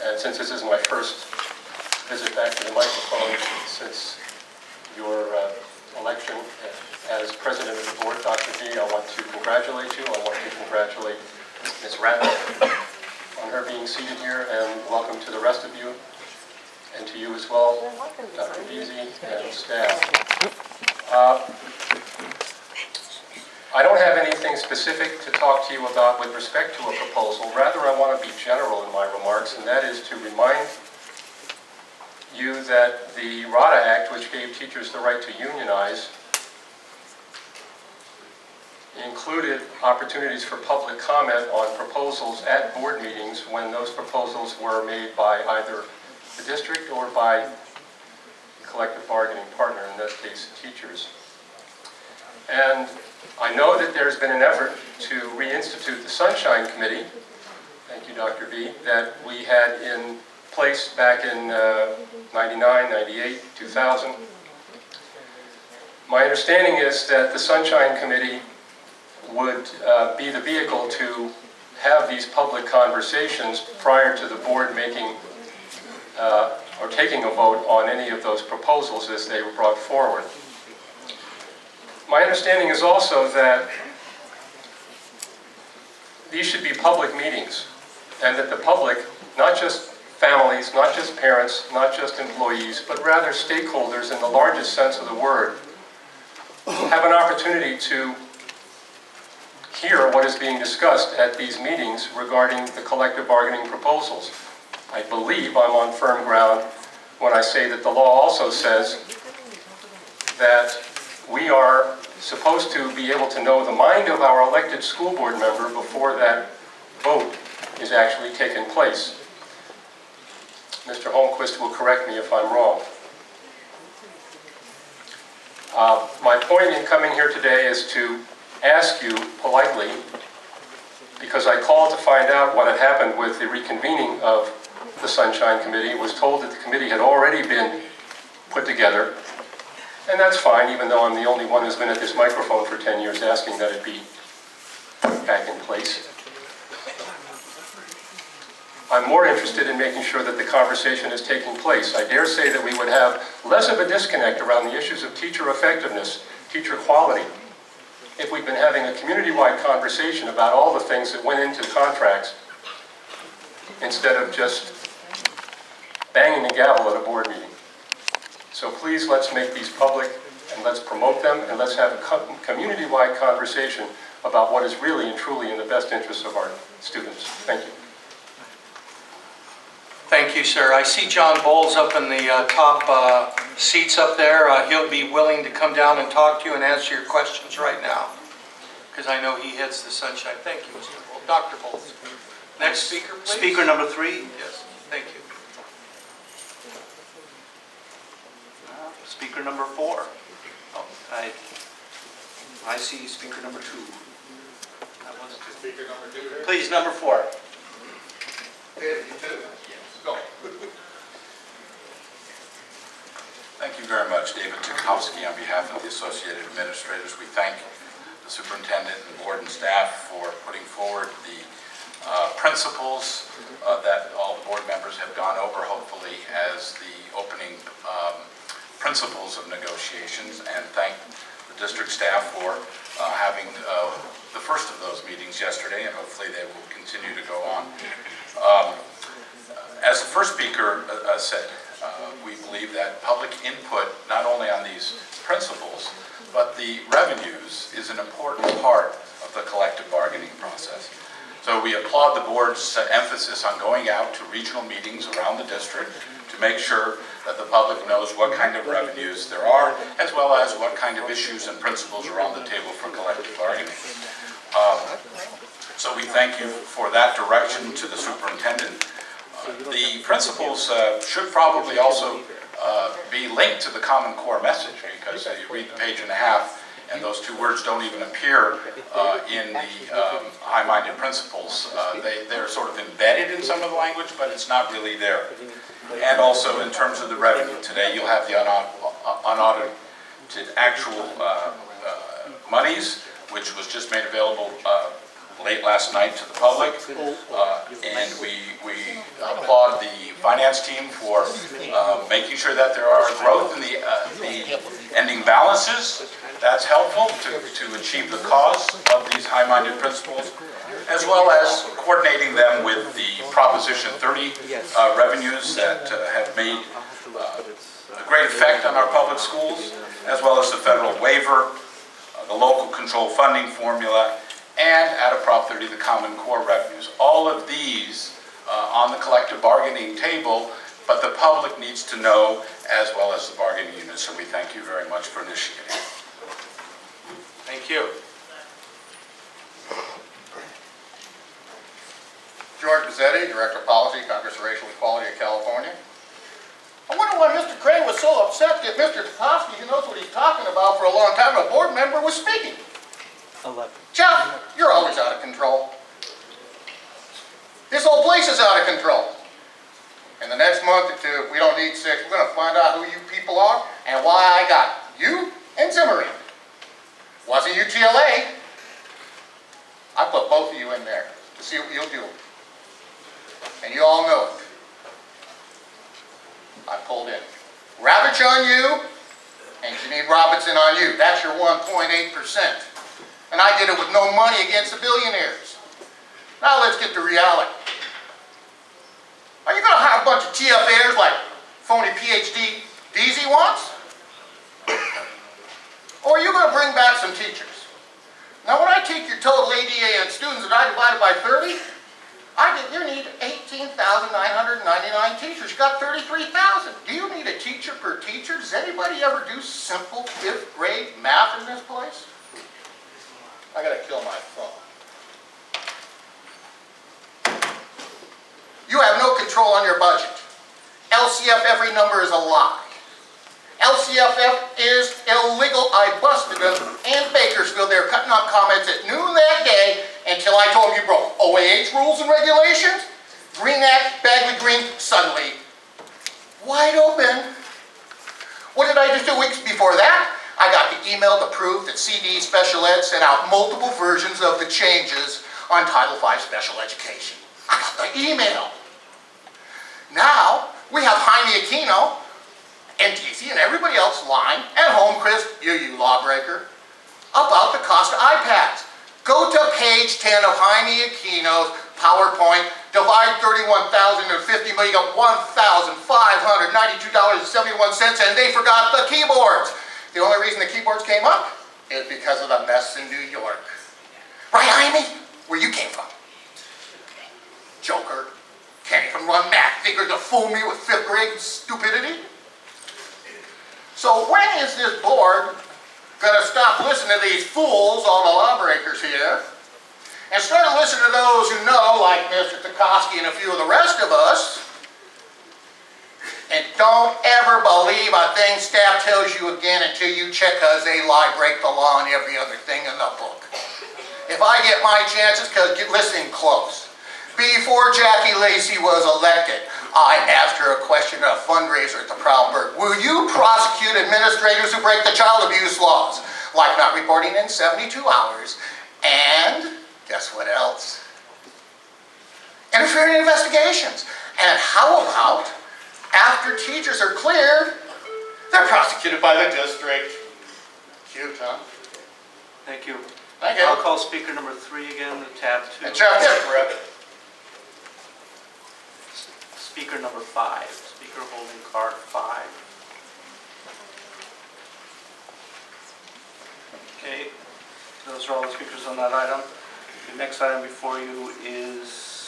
And since this is my first visit back to the microphone since your election as president of the board, Dr. B, I want to congratulate you. I want to congratulate Ms. Ratner on her being seated here, and welcome to the rest of you, and to you as well, Dr. Beasy and staff. I don't have anything specific to talk to you about with respect to a proposal. Rather, I want to be general in my remarks, and that is to remind you that the RADA Act, which gave teachers the right to unionize, included opportunities for public comment on proposals at board meetings when those proposals were made by either the district or by the collective bargaining partner, in that case, teachers. And I know that there's been an effort to reinstitute the Sunshine Committee, thank you, Dr. B, that we had in place back in 99, 98, 2000. My understanding is that the Sunshine Committee would be the vehicle to have these public conversations prior to the board making or taking a vote on any of those proposals as they were brought forward. My understanding is also that these should be public meetings, and that the public, not just families, not just parents, not just employees, but rather stakeholders in the largest sense of the word, have an opportunity to hear what is being discussed at these meetings regarding the collective bargaining proposals. I believe I'm on firm ground when I say that the law also says that we are supposed to be able to know the mind of our elected school board member before that vote is actually taken place. Mr. Holmquist will correct me if I'm wrong. My point in coming here today is to ask you politely, because I called to find out what had happened with the reconvening of the Sunshine Committee, was told that the committee had already been put together. And that's fine, even though I'm the only one who's been at this microphone for 10 years asking that it be back in place. I'm more interested in making sure that the conversation is taking place. I dare say that we would have less of a disconnect around the issues of teacher effectiveness, teacher quality, if we'd been having a community-wide conversation about all the things that went into contracts instead of just banging the gavel at a board meeting. So please, let's make these public, and let's promote them, and let's have a community-wide conversation about what is really and truly in the best interest of our students. Thank you. Thank you, sir. I see John Bowles up in the top seats up there. He'll be willing to come down and talk to you and answer your questions right now, because I know he heads the Sunshine. Thank you, Mr. Bowles. Dr. Bowles. Next speaker, please. Speaker number 3. Yes, thank you. Speaker number 4. Oh, I see speaker number 2. That was Speaker number 2 here. Please, number 4. Okay, you too? Yes. Go. Thank you very much, David Tukowski. On behalf of the Associated Administrators, we thank the superintendent and board and staff for putting forward the principles that all the board members have gone over, hopefully, as the opening principles of negotiations, and thank the district staff for having the first of those meetings yesterday, and hopefully they will continue to go on. As the first speaker said, we believe that public input, not only on these principles, but the revenues, is an important part of the collective bargaining process. So we applaud the board's emphasis on going out to regional meetings around the district to make sure that the public knows what kind of revenues there are, as well as what kind of issues and principles are on the table for collective bargaining. So we thank you for that direction to the superintendent. The principles should probably also be linked to the Common Core message, because you read the page and a half, and those two words don't even appear in the high-minded principles. They're sort of embedded in some of the language, but it's not really there. And also in terms of the revenue, today you'll have the unaudited actual monies, which was just made available late last night to the public, and we applaud the finance team for making sure that there are growth in the ending balances. That's helpful to achieve the cause of these high-minded principles, as well as coordinating them with the Proposition 30 revenues that have made a great effect on our public schools, as well as the federal waiver, the local control funding formula, and out of Prop 30, the Common Core revenues. All of these on the collective bargaining table, but the public needs to know as well as the bargaining unit, so we thank you very much for initiating. Thank you. George Mazzetti, Director of Policy, Congress of Racial Equality of California. I wonder why Mr. Crane was so upset that Mr. Tchaikovsky, who knows what he's talking about for a long time, a board member, was speaking. 11. Jeff, you're always out of control. This whole place is out of control. In the next month or two, if we don't need 6, we're going to find out who you people are and why I got you and Zimmerman. Wasn't UTLA. I put both of you in there to see what you'll do. And you all know it. I pulled in Ravitch on you and Janine Robinson on you. That's your 1.8%. And I did it with no money against the billionaires. Now let's get to reality. Are you going to hire a bunch of TFAs like phony PhD DZ wants? Or are you going to bring back some teachers? Now when I take your total ADA and students and I divide it by 30, you need 18,999 teachers. You got 33,000. Do you need a teacher per teacher? Does anybody ever do simple 5th grade math in this place? I gotta kill my phone. You have no control on your budget. LCF, every number is a lie. LCFF is illegal. I busted them in Bakersfield. They were cutting off comments at noon that day until I told them you broke OAH rules and regulations. Green Act, Bagley Green, suddenly wide open. What did I do 2 weeks before that? I got the email to prove that CD Special Ed sent out multiple versions of the changes on Title V Special Education. I got the email. Now, we have Jaime Aquino, NTC, and everybody else lying at home, Chris, you lawbreaker, about the cost of iPads. Go to page 10 of Jaime Aquino's PowerPoint, divide 31,000 into 50 million, you got $1,592.71, and they forgot the keyboards. The only reason the keyboards came up is because of the mess in New York. Right, Jaime? Where you came from. Joker. Can't even run math figures to fool me with 5th grade stupidity. So when is this board going to stop listening to these fools, all the lawbreakers here, and start to listen to those who know, like Mr. Tchaikovsky and a few of the rest of us, and don't ever believe a thing staff tells you again until you check, because they lie, break the law, and every other thing in the book. If I get my chances, because listen close. Before Jackie Lacey was elected, I asked her a question at a fundraiser at the Proudburg. Will you prosecute administrators who break the child abuse laws? Like not reporting in 72 hours. And guess what else? Interfering in investigations. And how about after teachers are cleared, they're prosecuted by the district. Cute, huh? Thank you. Thank you. I'll call speaker number 3 again, the tab 2. And Jeff did, correct? Speaker number 5. Speaker holding card 5. Okay, those are all the speakers on that item. The next item before you is